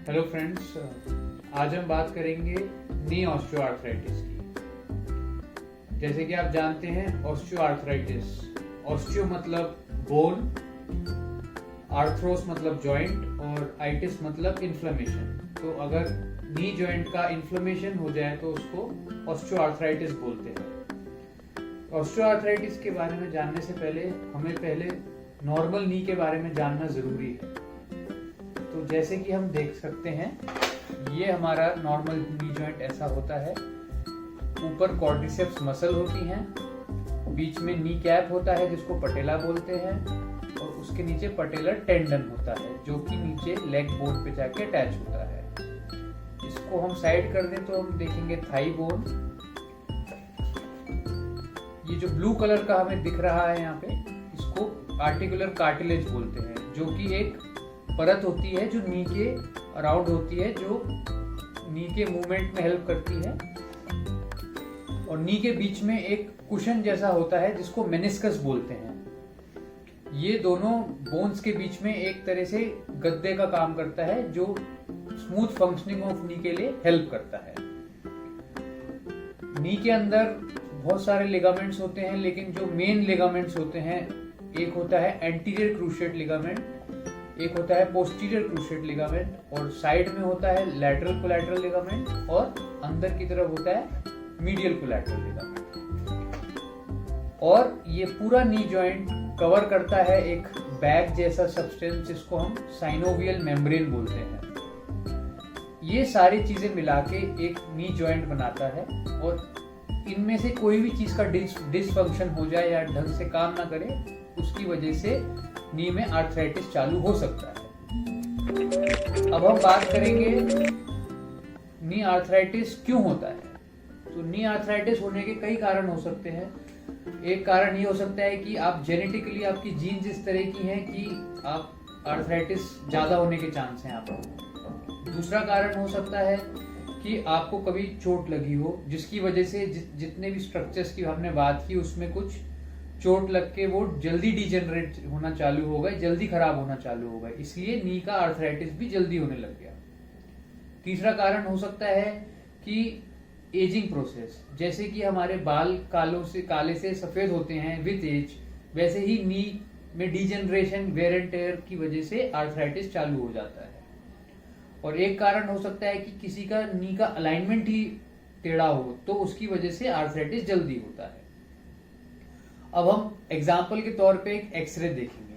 Hello friends, आज हम बात करेंगे नी ऑस्टियोआर्थराइटिस की। जैसे कि आप जानते हैं ऑस्टियोआर्थराइटिस, ऑस्टियो मतलब बोन, आर्थ्रोस मतलब जॉइंट और आइटिस मतलब इन्फ्लेमेशन। तो अगर नी जॉइंट का इन्फ्लेमेशन हो जाए तो उसको ऑस्टियोआर्थराइटिस बोलते हैं। ऑस्टियोआर्थराइटिस के बारे में जानने से हमें नॉर्मल नी के बारे में जानना जरूरी है। तो जैसे कि हम देख सकते हैं, ये हमारा नॉर्मल नी जॉइंट ऐसा होता है। ऊपर क्वाड्रिसेप्स मसल होती हैं, बीच में नी कैप होता है जिसको पटेला बोलते हैं, और उसके नीचे पटेलर टेंडन होता है जो कि नीचे लेग बोन पे जाके अटैच होता है। इसको हम साइड कर दें तो हम देखेंगे थाई बोन। ये जो ब्लू कलर का हमें दिख रहा है यहाँ पे, इसको आर्टिकुलर कार्टिलेज बोलते हैं, जो कि एक परत होती है जो नी के अराउंड होती है, जो नी के मूवमेंट में हेल्प करती है। और नी के बीच में एक कुशन जैसा होता है जिसको मेनिस्कस बोलते हैं। ये दोनों बोन्स के बीच में एक तरह से गद्दे का काम करता है जो स्मूथ फंक्शनिंग ऑफ नी के लिए हेल्प करता है। नी के अंदर बहुत सारे लिगामेंट्स होते हैं, लेकिन जो मेन लिगामेंट्स होते हैं, एक होता है एंटीरियर क्रूशिएट लिगामेंट, एक होता है पोस्टीरियर क्रूशिएट लिगामेंट, और साइड में होता है लैटरल कोलैटरल लिगामेंट, और अंदर की तरफ होता है मीडियल कोलैटरल लिगामेंट। और ये पूरा नी जॉइंट कवर करता है एक बैग जैसा सब्सटेंस जिसको हम साइनोवियल मेम्ब्रेन बोलते हैं। ये सारी चीजें मिला के एक नी जॉइंट बनाता है, और इनमें से कोई भी चीज का डिसफंक्शन हो जाए या ढंग से काम ना करे, उसकी वजह से नी में आर्थराइटिस चालू हो सकता है। अब हम बात करेंगे नी आर्थराइटिस क्यों होता है। तो नी आर्थराइटिस होने के कई कारण हो सकते हैं। एक कारण ये हो सकता है कि आप जेनेटिकली, आपकी जीन्स इस तरह की हैं कि आप आर्थराइटिस ज्यादा होने के चांस हैं आपको। दूसरा कारण हो सकता है कि आपको कभी चोट लगी हो, जिसकी वजह से जितने भी स्ट्रक्चर्स की हमने बात की उसमें कुछ चोट लग के वो जल्दी डिजेनरेट होना चालू हो गए, जल्दी खराब होना चालू हो गए, इसलिए नी का आर्थराइटिस भी जल्दी होने लग गया। तीसरा कारण हो सकता है कि एजिंग प्रोसेस, जैसे कि हमारे बाल काले से सफेद होते हैं विद एज, वैसे ही नी में डिजेनरेशन, वेयर एंड टेयर की वजह से आर्थराइटिस चालू हो जाता है। और एक कारण हो सकता है कि किसी का नी का अलाइनमेंट ही टेढ़ा हो, तो उसकी वजह से आर्थराइटिस जल्दी होता है। अब हम एग्जाम्पल के तौर पे एक एक्सरे देखेंगे।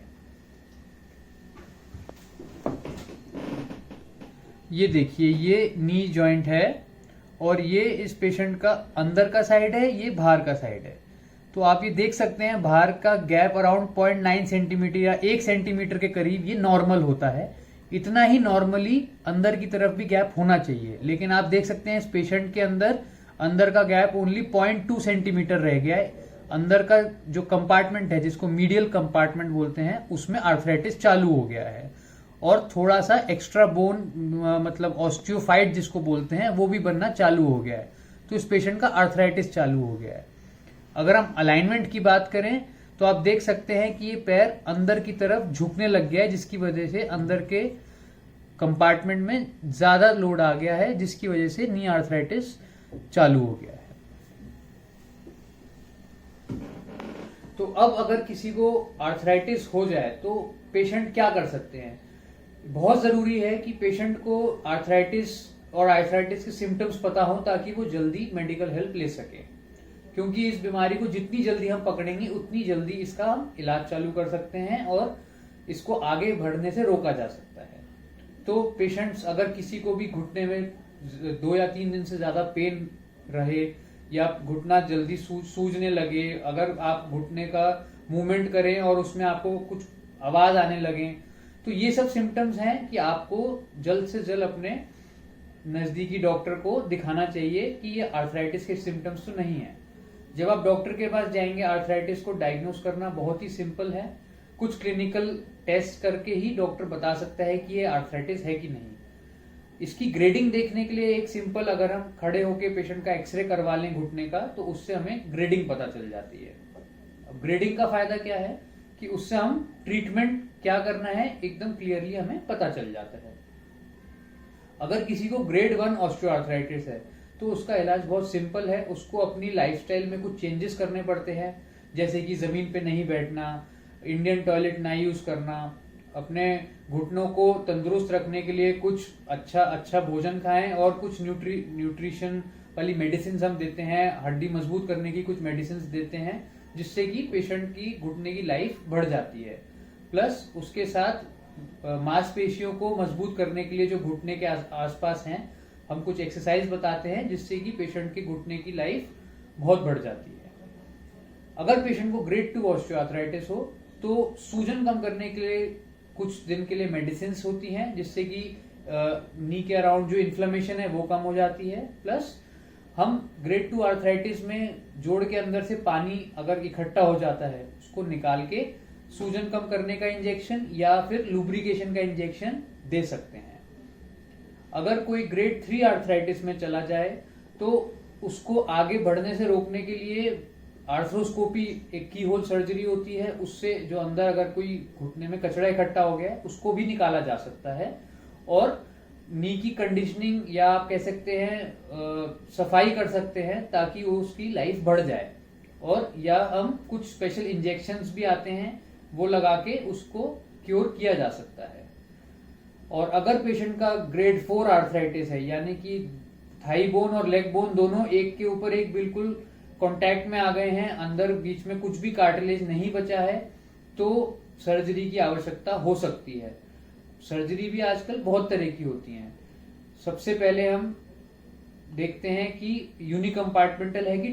ये देखिए, ये नी जॉइंट है और ये इस पेशेंट का अंदर का साइड है, ये बाहर का साइड है। तो आप ये देख सकते हैं बाहर का गैप अराउंड 0.9 सेंटीमीटर या 1 सेंटीमीटर के करीब ये नॉर्मल होता है। इतना ही नॉर्मली अंदर की तरफ भी गैप होना चाहिए, लेकिन आप देख सकते हैं इस पेशेंट के अंदर का गैप ओनली 0.2 सेंटीमीटर रह गया है। अंदर का जो कंपार्टमेंट है, जिसको मीडियल कंपार्टमेंट बोलते हैं, उसमें आर्थराइटिस चालू हो गया है, और थोड़ा सा एक्स्ट्रा बोन मतलब ऑस्टियोफाइट जिसको बोलते हैं, वो भी बनना चालू हो गया है। तो इस पेशेंट का आर्थराइटिस चालू हो गया है। अगर हम अलाइनमेंट की बात करें तो आप देख सकते हैं कि ये पैर अंदर की तरफ झुकने लग गया है, जिसकी वजह से अंदर के कंपार्टमेंट में ज्यादा लोड आ गया है, जिसकी वजह से नी आर्थराइटिस चालू हो गया है। तो अब अगर किसी को आर्थराइटिस हो जाए तो पेशेंट क्या कर सकते हैं। बहुत जरूरी है कि पेशेंट को आर्थराइटिस और आर्थराइटिस के सिम्टम्स पता हो, ताकि वो जल्दी मेडिकल हेल्प ले सके, क्योंकि इस बीमारी को जितनी जल्दी हम पकड़ेंगे उतनी जल्दी इसका हम इलाज चालू कर सकते हैं और इसको आगे बढ़ने से रोका जा सकता है। तो पेशेंट्स, अगर किसी को भी घुटने में 2 या 3 दिन से ज्यादा पेन रहे, या घुटना जल्दी सूजने लगे, अगर आप घुटने का मूवमेंट करें और उसमें आपको कुछ आवाज आने लगे, तो ये सब सिम्टम्स हैं कि आपको जल्द से जल्द अपने नजदीकी डॉक्टर को दिखाना चाहिए कि ये आर्थराइटिस के सिम्टम्स तो नहीं है। जब आप डॉक्टर के पास जाएंगे, आर्थराइटिस को डायग्नोस करना बहुत ही सिंपल है। कुछ क्लिनिकल टेस्ट करके ही डॉक्टर बता सकता है कि ये आर्थराइटिस है कि नहीं। इसकी ग्रेडिंग देखने के लिए एक सिंपल, अगर हम खड़े होकर पेशेंट का एक्सरे करवा लें घुटने का, तो उससे हमें ग्रेडिंग पता चल जाती है। अब ग्रेडिंग का फायदा क्या है कि उससे हम ट्रीटमेंट क्या करना है एकदम क्लियरली हमें पता चल जाता है। अगर किसी को ग्रेड 1 ऑस्टियोआर्थराइटिस है तो उसका इलाज बहुत सिंपल है। उसको अपनी लाइफस्टाइल में कुछ चेंजेस करने पड़ते हैं, जैसे कि जमीन पे नहीं बैठना, इंडियन टॉयलेट ना यूज करना, अपने घुटनों को तंदुरुस्त रखने के लिए कुछ अच्छा भोजन खाएं और कुछ न्यूट्रिशन वाली मेडिसिन हम देते हैं, हड्डी मजबूत करने की कुछ मेडिसिन देते हैं, जिससे कि पेशेंट की घुटने की लाइफ बढ़ जाती है। प्लस उसके साथ मांसपेशियों को मजबूत करने के लिए जो घुटने के आसपास हैं, हम कुछ एक्सरसाइज बताते हैं जिससे कि पेशेंट के घुटने की लाइफ बहुत बढ़ जाती है। अगर पेशेंट को ग्रेड 2 ऑस्टियोआर्थराइटिस हो तो सूजन कम करने के लिए कुछ दिन के लिए मेडिसिन होती हैं, जिससे कि नी के अराउंड जो इन्फ्लेमेशन है वो कम हो जाती है। प्लस हम ग्रेड 2 आर्थराइटिस में जोड़ के अंदर से पानी अगर इकट्ठा हो जाता है उसको निकाल के सूजन कम करने का इंजेक्शन या फिर लुब्रिकेशन का इंजेक्शन दे सकते हैं। अगर कोई ग्रेड 3 आर्थराइटिस में चला जाए तो उसको आगे बढ़ने से रोकने के लिए आर्थ्रोस्कोपी, एक की होल सर्जरी होती है, उससे जो अंदर अगर कोई घुटने में कचरा इकट्ठा हो गया उसको भी निकाला जा सकता है। और नी की कंडीशनिंग या आप कह सकते हैं सफाई कर सकते हैं ताकि वो उसकी लाइफ बढ़ जाए। और या हम कुछ स्पेशल इंजेक्शंस भी आते हैं, वो लगा के उसको क्योर किया जा सकता है। और अगर पेशेंट का ग्रेड 4 आर्थराइटिस है, यानी कि थाई बोन और लेग बोन दोनों एक के ऊपर एक बिल्कुल कांटेक्ट में आ गए हैं, अंदर बीच में कुछ भी कार्टिलेज नहीं बचा है, तो सर्जरी की आवश्यकता हो सकती है। सर्जरी भी आजकल बहुत तरह की होती हैं। सबसे पहले हम देखते हैं कि यूनिकम्पार्टमेंटल है कि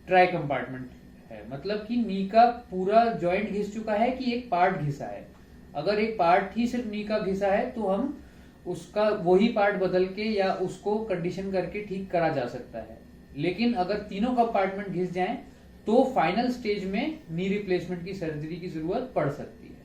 ट्राई कंपार्टमेंट है, मतलब कि नी का पूरा जॉइंट घिस चुका है कि एक पार्ट घिसा है। अगर एक पार्ट ही सिर्फ नी का घिसा है तो हम उसका वही पार्ट बदल के या उसको कंडीशन करके ठीक करा जा सकता है। लेकिन अगर तीनों कंपार्टमेंट घिस जाएं तो फाइनल स्टेज में नी रिप्लेसमेंट की सर्जरी की जरूरत पड़ सकती है।